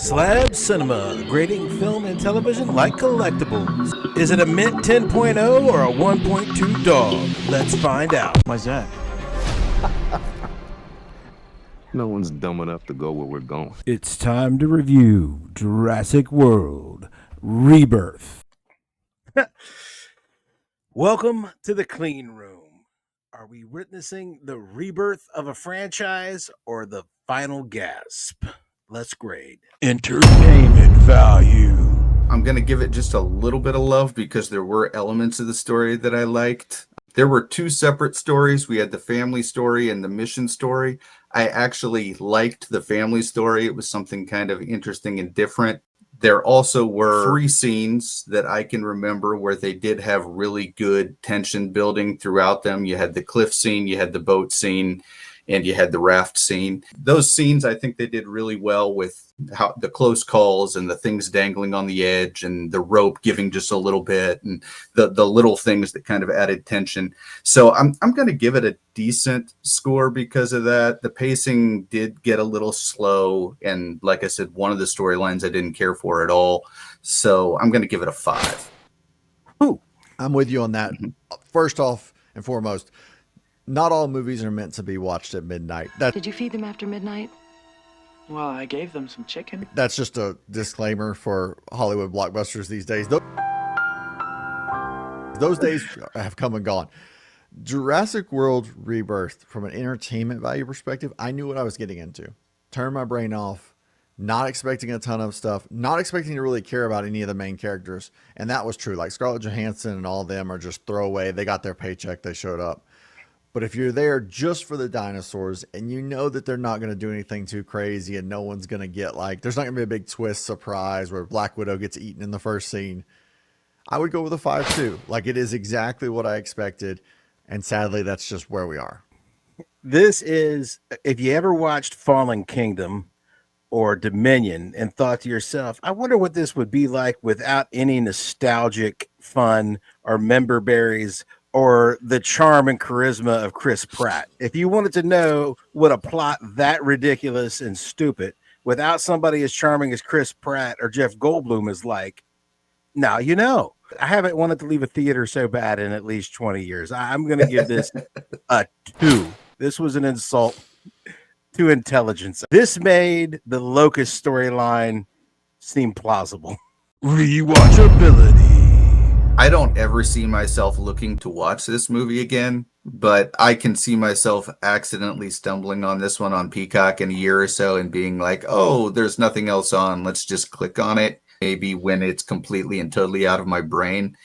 Slabbed Cinema, grading film and television like collectibles. Is it a Mint 10.0 or a 1.2 dog? Let's find out. Why's that? No one's dumb enough to go where we're going. It's time to review Jurassic World Rebirth. Welcome to the clean room. Are we witnessing the rebirth of a franchise or the final gasp? Let's grade. Entertainment value. I'm going to give it just a little bit of love because there were elements of the story that I liked. There were two separate stories. We had the family story and the mission story. I actually liked the family story. It was something kind of interesting and different. There also were 3 scenes that I can remember where they did have really good tension building throughout them. You had the cliff scene, you had the boat scene, and you had the raft scene. Those scenes, I think they did really well with how the close calls and the things dangling on the edge and the rope giving just a little bit and the little things that kind of added tension. So I'm going to give it a decent score because of that. The pacing did get a little slow. And like I said, one of the storylines I didn't care for at all. So I'm going to give it a 5. Ooh, I'm with you on that. First off and foremost, not all movies are meant to be watched at midnight. Did you feed them after midnight? Well, I gave them some chicken. That's just a disclaimer for Hollywood blockbusters these days. Those days have come and gone. Jurassic World Rebirth, from an entertainment value perspective, I knew what I was getting into. Turn my brain off, not expecting a ton of stuff, not expecting to really care about any of the main characters. And that was true. Like Scarlett Johansson and all of them are just throwaway. They got their paycheck. They showed up. But if you're there just for the dinosaurs and you know that they're not going to do anything too crazy and no one's going to get like, there's not going to be a big twist surprise where Black Widow gets eaten in the first scene, I would go with a 5 too. Like, it is exactly what I expected. And sadly, that's just where we are. This is, if you ever watched Fallen Kingdom or Dominion and thought to yourself, I wonder what this would be like without any nostalgic fun or member berries or the charm and charisma of Chris Pratt. If you wanted to know what a plot that ridiculous and stupid without somebody as charming as Chris Pratt or Jeff Goldblum is like, now you know. I haven't wanted to leave a theater so bad in at least 20 years. I'm going to give this a 2. This was an insult to intelligence. This made the Locust storyline seem plausible. Rewatchability. I don't ever see myself looking to watch this movie again, but I can see myself accidentally stumbling on this one on Peacock in a year or so and being like, oh, there's nothing else on. Let's just click on it. Maybe when it's completely and totally out of my brain,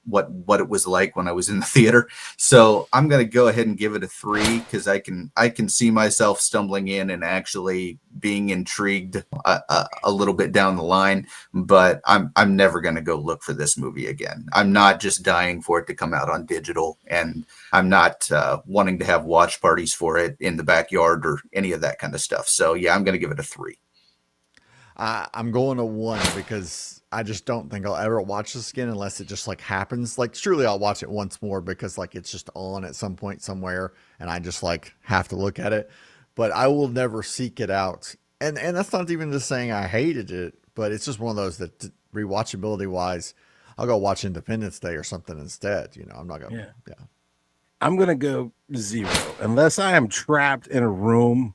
what it was like when I was in the theater. So I'm going to go ahead and give it a 3 because I can see myself stumbling in and actually being intrigued a little bit down the line. But I'm never going to go look for this movie again. I'm not just dying for it to come out on digital, and I'm not wanting to have watch parties for it in the backyard or any of that kind of stuff. So yeah, I'm going to give it a 3. I'm going to 1 because I just don't think I'll ever watch this again unless it just like happens. Like, surely I'll watch it once more because like it's just on at some point somewhere and I just like have to look at it, but I will never seek it out. And that's not even just saying I hated it, but it's just one of those that rewatchability wise, I'll go watch Independence Day or something instead. You know, I'm not going to, yeah. I'm going to go 0 unless I am trapped in a room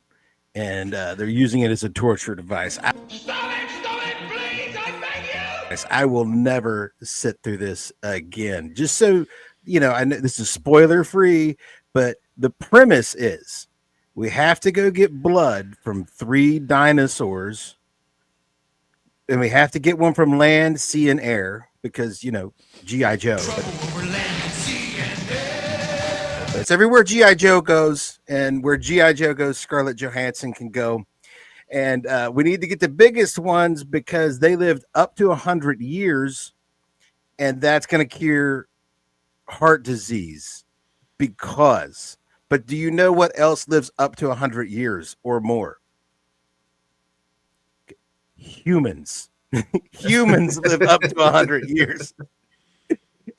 and they're using it as a torture device. Stop it, please, I beg you! I will never sit through this again. Just so, you know, I know this is spoiler free, but the premise is we have to go get blood from 3 dinosaurs, and we have to get one from land, sea, and air because, you know, G.I. Joe. It's everywhere G.I. Joe goes, and where G.I. Joe goes, Scarlett Johansson can go. And we need to get the biggest ones because they lived up to 100 years, and that's going to cure heart disease. But do you know what else lives up to 100 years or more? Humans. Humans live up to 100 years.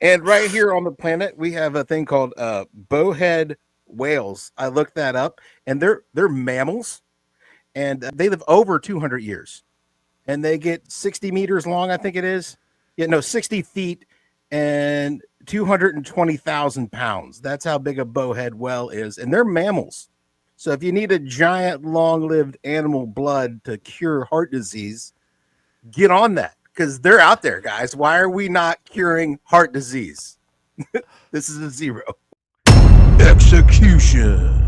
And right here on the planet, we have a thing called bowhead whales. I looked that up, and they're mammals, and they live over 200 years. and they get 60 meters long, I think it is. Yeah, no, 60 feet and 220,000 pounds. That's how big a bowhead whale is. And they're mammals. So if you need a giant, long-lived animal blood to cure heart disease, get on that because they're out there, guys. Why are we not curing heart disease? This is a 0. Execution.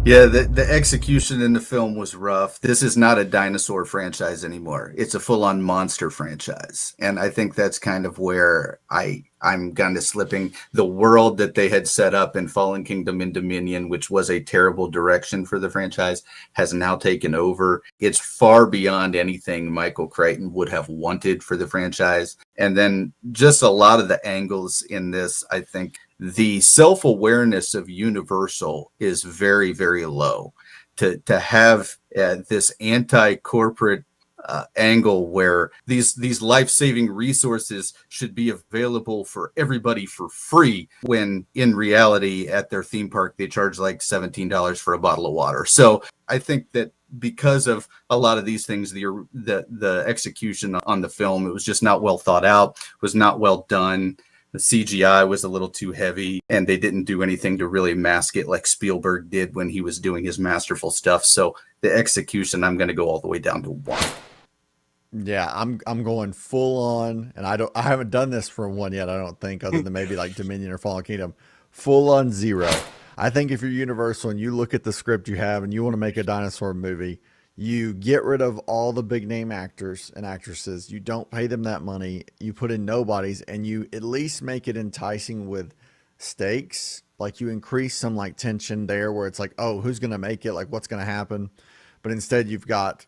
Yeah, the execution in the film was rough. This is not a dinosaur franchise anymore. It's a full-on monster franchise. And I think that's kind of where I'm kind of slipping. The world that they had set up in Fallen Kingdom and Dominion, which was a terrible direction for the franchise, has now taken over. It's far beyond anything Michael Crichton would have wanted for the franchise. And then just a lot of the angles in this, I think, the self-awareness of Universal is very, very low. To have this anti-corporate angle where these life-saving resources should be available for everybody for free, when in reality at their theme park they charge like $17 for a bottle of water. So I think that because of a lot of these things, the execution on the film, it was just not well thought out, was not well done. The CGI was a little too heavy, and they didn't do anything to really mask it like Spielberg did when he was doing his masterful stuff. So the execution, I'm going to go all the way down to 1. Yeah, I'm going full on, and I haven't done this for 1 yet, I don't think, other than maybe like Dominion or Fallen Kingdom. Full on 0. I think if you're Universal and you look at the script you have and you want to make a dinosaur movie, you get rid of all the big name actors and actresses. You don't pay them that money. You put in nobodies, and you at least make it enticing with stakes. Like you increase some like tension there where it's like, oh, who's going to make it? Like what's going to happen? But instead you've got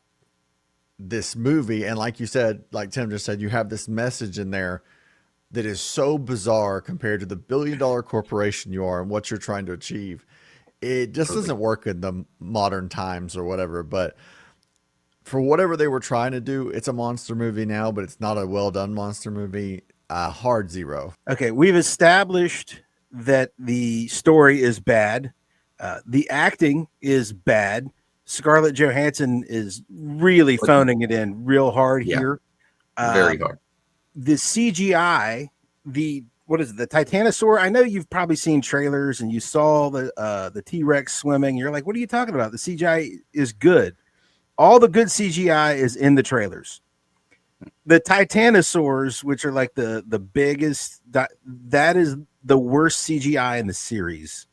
this movie. And like you said, like Tim just said, you have this message in there that is so bizarre compared to the billion-dollar corporation you are and what you're trying to achieve. It just doesn't work in the modern times or whatever, but for whatever they were trying to do, it's a monster movie now, but it's not a well-done monster movie. Hard 0. Okay, we've established that the story is bad. The acting is bad. Scarlett Johansson is really phoning it in real hard here. Very hard. The CGI, what is it, the Titanosaur? I know you've probably seen trailers and you saw the T-Rex swimming. You're like, what are you talking about? The CGI is good. All the good CGI is in the trailers. The Titanosaurs, which are like the biggest, that is the worst CGI in the series.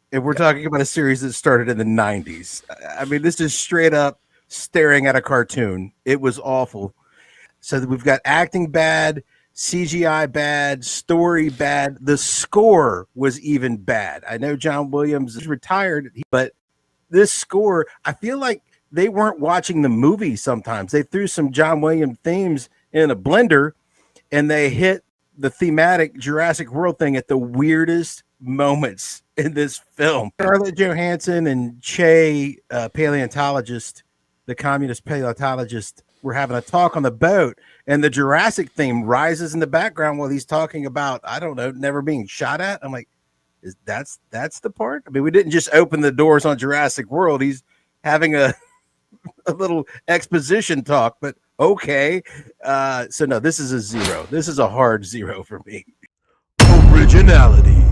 If we're talking about a series that started in the 90s. I mean, this is straight up staring at a cartoon. It was awful. So we've got acting bad, CGI bad, story bad. The score was even bad. I know John Williams is retired, but this score, I feel like they weren't watching the movie sometimes. They threw some John Williams themes in a blender and they hit the thematic Jurassic World thing at the weirdest moments in this film. Scarlett Johansson and Che, paleontologist, the communist paleontologist, were having a talk on the boat, and the Jurassic theme rises in the background while he's talking about, I don't know, never being shot at. I'm like, that's the part? I mean, we didn't just open the doors on Jurassic World. He's having a little exposition talk, but okay. So no, this is a 0. This is a hard 0 for me. Originality.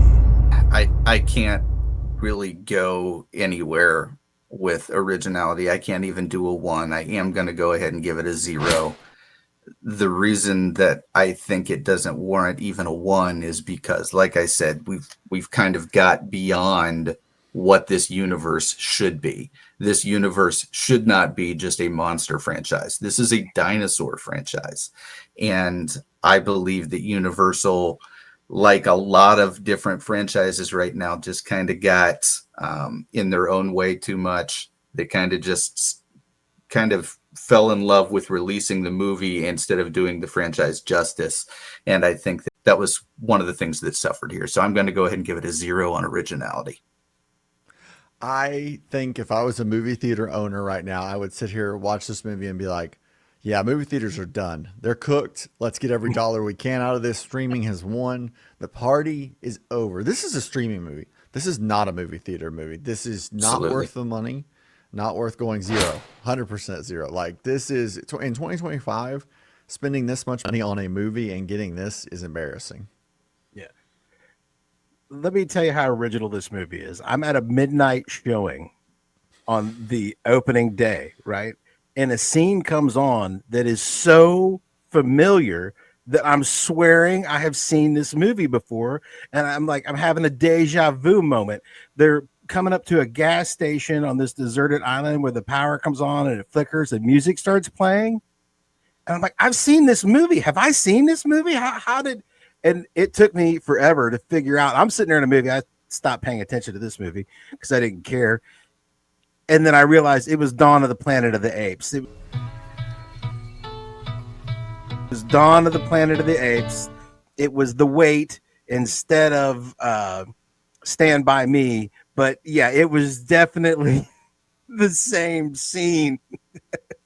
I can't really go anywhere with originality. I can't even do a 1. I am going to go ahead and give it a 0. The reason that I think it doesn't warrant even a 1 is because, like I said, we've kind of got beyond what this universe should be. This universe should not be just a monster franchise. This is a dinosaur franchise. And I believe that Universal, like a lot of different franchises right now, just kind of got in their own way too much. They kind of fell in love with releasing the movie instead of doing the franchise justice. And I think that was one of the things that suffered here. So I'm going to go ahead and give it a 0 on originality. I think if I was a movie theater owner right now, I would sit here, watch this movie and be like, yeah, movie theaters are done. They're cooked. Let's get every dollar we can out of this. Streaming has won. The party is over. This is a streaming movie. This is not a movie theater movie. This is not Absolutely worth the money. Not worth going zero. 100% zero. Like, this is, in 2025, spending this much money on a movie and getting this is embarrassing. Yeah. Let me tell you how original this movie is. I'm at a midnight showing on the opening day, right? And a scene comes on that is so familiar that I'm swearing I have seen this movie before. And I'm like, I'm having a deja vu moment. They're coming up to a gas station on this deserted island where the power comes on and it flickers and music starts playing. And I'm like, I've seen this movie. Have I seen this movie? How did, and it took me forever to figure out. I'm sitting there in a movie. I stopped paying attention to this movie because I didn't care. And then I realized it was Dawn of the Planet of the Apes. It was Dawn of the Planet of the Apes. It was The Wait instead of Stand By Me. But yeah, it was definitely the same scene.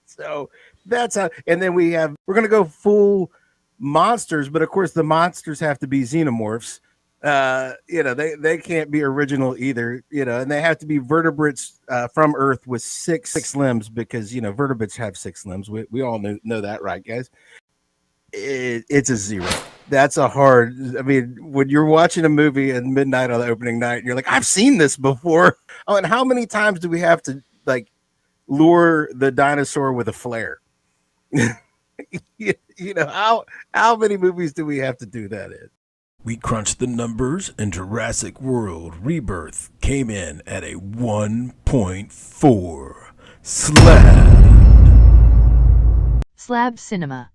So that's how, and then we're going to go full monsters, but of course the monsters have to be xenomorphs. They can't be original either, and they have to be vertebrates from Earth with six limbs because, vertebrates have 6 limbs. We all know that, right, guys? It's a 0. That's a hard, when you're watching a movie at midnight on the opening night, and you're like, I've seen this before. Oh, and how many times do we have to lure the dinosaur with a flare? How many movies do we have to do that in? We crunched the numbers, and Jurassic World Rebirth came in at a 1.4. Slabbed. Slabbed Cinema.